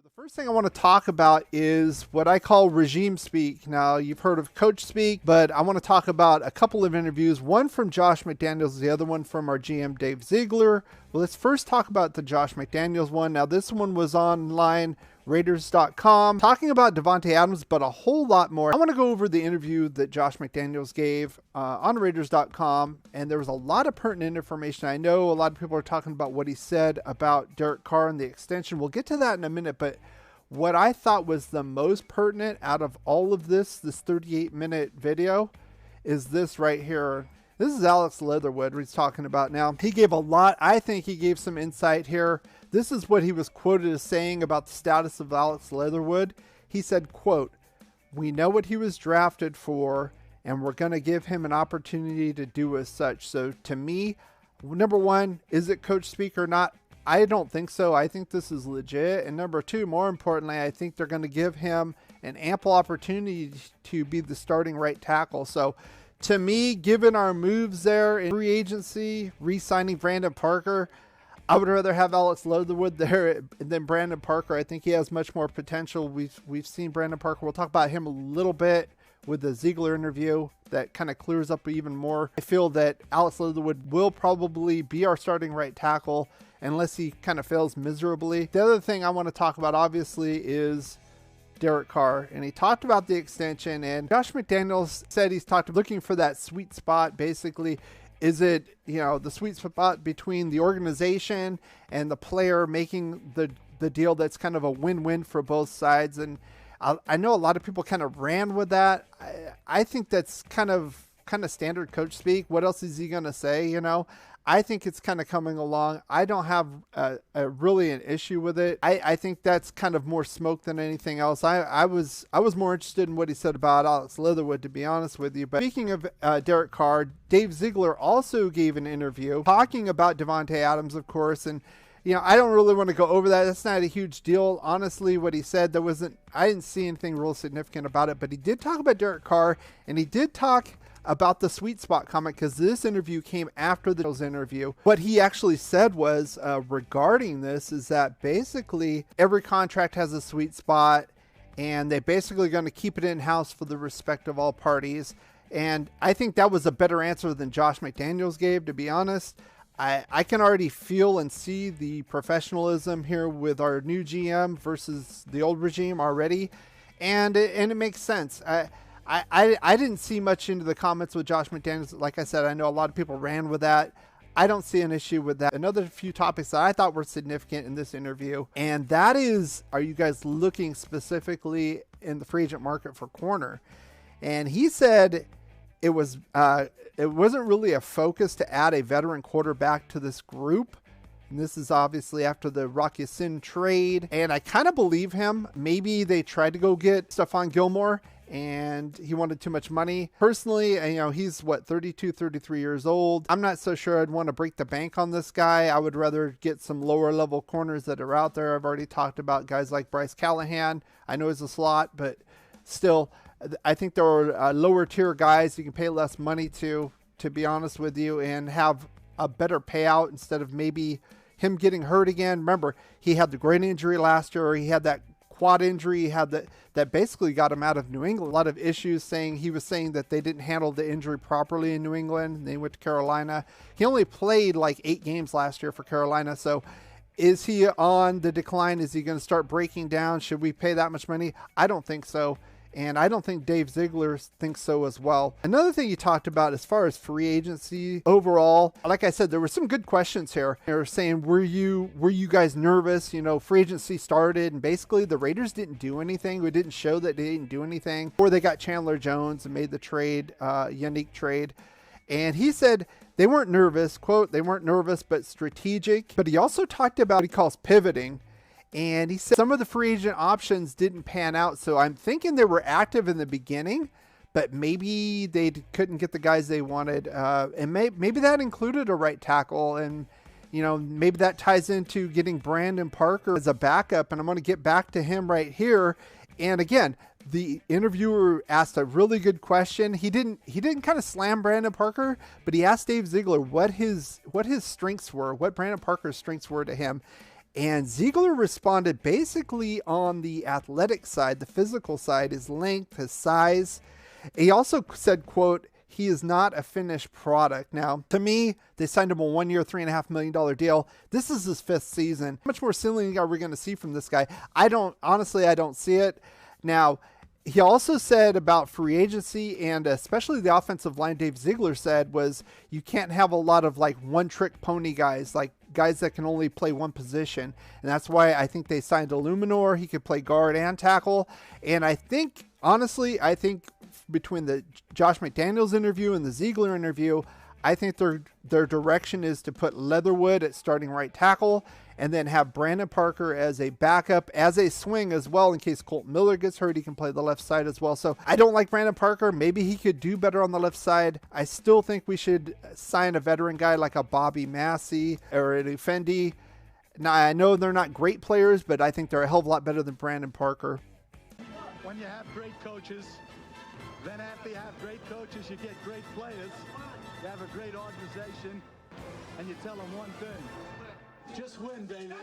The first thing I want to talk about is what I call regime speak. Now, you've heard of coach speak, but I want to talk about a couple of interviews, one from Josh McDaniels, the other one from our GM, Dave Ziegler. Well, let's first talk about the Josh McDaniels one. Now, this one was online, Raiders.com, talking about Davante Adams, but a whole lot more. I want to go over the interview that Josh McDaniels gave on Raiders.com, and there was a lot of pertinent information. I know a lot of people are talking about what he said about Derek Carr and the extension. We'll get to that in a minute, but what I thought was the most pertinent out of all of this 38-minute video, is this right here. This is Alex Leatherwood he's talking about now. He gave a lot. I think he gave some insight here. This is what he was quoted as saying about the status of Alex Leatherwood. He said, quote, "We know what he was drafted for, and we're going to give him an opportunity to do as such." So to me, number one, is it coach speak or not? I don't think so. I think this is legit. And number two, more importantly, I think they're going to give him an ample opportunity to be the starting right tackle. So to me, given our moves there in free agency, re-signing Brandon Parker, I would rather have Alex Leatherwood there than Brandon Parker. I think he has much more potential. We've seen Brandon Parker. We'll talk about him a little bit with the Ziegler interview that kind of clears up even more. I feel that Alex Leatherwood will probably be our starting right tackle unless he kind of fails miserably. The other thing I want to talk about, obviously, is Derek Carr, and he talked about the extension, and Josh McDaniels said he's looking for that sweet spot. Basically, is it, the sweet spot between the organization and the player making the deal that's kind of a win-win for both sides? And I know a lot of people kind of ran with that. I think that's kind of standard coach speak. What else is he going to say? I think it's kind of coming along. I don't have really an issue with it. I think that's kind of more smoke than anything else. I was more interested in what he said about Alex Leatherwood, to be honest with you. But speaking of Derek Carr, Dave Ziegler also gave an interview talking about Davante Adams, of course. And, I don't really want to go over that. That's not a huge deal. Honestly, what he said, I didn't see anything real significant about it. But he did talk about Derek Carr, and he did talk about the sweet spot comment, because this interview came after the interview. What he actually said was regarding this is that basically every contract has a sweet spot, and they basically going to keep it in-house for the respect of all parties. And I think that was a better answer than Josh McDaniels gave, to be honest. I can already feel and see the professionalism here with our new GM versus the old regime already, and it makes sense. I didn't see much into the comments with Josh McDaniels. Like I said, I know a lot of people ran with that. I don't see an issue with that. Another few topics that I thought were significant in this interview, and that is, are you guys looking specifically in the free agent market for corner? And he said it wasn't really a focus to add a veteran quarterback to this group. And this is obviously after the Rock Ya-Sin trade. And I kind of believe him. Maybe they tried to go get Stephon Gilmore, and he wanted too much money. Personally, he's 32, 33 years old. I'm not so sure I'd want to break the bank on this guy. I would rather get some lower level corners that are out there. I've already talked about guys like Bryce Callahan. I know he's a slot, but still, I think there are lower tier guys you can pay less money to be honest with you, and have a better payout instead of maybe him getting hurt again. Remember, he had the great injury last year. He had that quad injury. He had that basically got him out of New England. A lot of issues he was saying that they didn't handle the injury properly in New England. They went to Carolina. He only played like 8 games last year for Carolina. So is he on the decline? Is he going to start breaking down? Should we pay that much money? I don't think so. And I don't think Dave Ziegler thinks so as well. Another thing you talked about as far as free agency overall, like I said, there were some good questions here. They were saying, were you guys nervous? Free agency started and basically the Raiders didn't do anything. We didn't show that they didn't do anything. Or they got Chandler Jones and made the trade, unique trade. And he said they weren't nervous, quote, they weren't nervous, but strategic. But he also talked about what he calls pivoting. And he said some of the free agent options didn't pan out. So I'm thinking they were active in the beginning, but maybe they couldn't get the guys they wanted. And maybe that included a right tackle. And, maybe that ties into getting Brandon Parker as a backup. And I'm going to get back to him right here. And again, the interviewer asked a really good question. He didn't kind of slam Brandon Parker, but he asked Dave Ziegler what his strengths were, what Brandon Parker's strengths were to him. And Ziegler responded basically on the athletic side, the physical side, his length, his size. He also said, quote, he is not a finished product. Now, to me, they signed him a 1 year, $3.5 million deal. This is his 5th season. How much more ceiling are we going to see from this guy? I don't see it. Now, he also said about free agency, and especially the offensive line, Dave Ziegler said, was you can't have a lot of like one-trick pony guys, like guys that can only play one position. And that's why I think they signed Illuminor. He could play guard and tackle. And I think, honestly, between the Josh McDaniels interview and the Ziegler interview, I think their direction is to put Leatherwood at starting right tackle and then have Brandon Parker as a backup, as a swing as well, in case Colt Miller gets hurt. He can play the left side as well. So I don't like Brandon Parker. Maybe he could do better on the left side. I still think we should sign a veteran guy like a Bobby Massey or an Effendi. Now, I know they're not great players, but I think they're a hell of a lot better than Brandon Parker. When you have great coaches, then after you have great coaches, you get great players. You have a great organization, and you tell them one thing: just win, baby.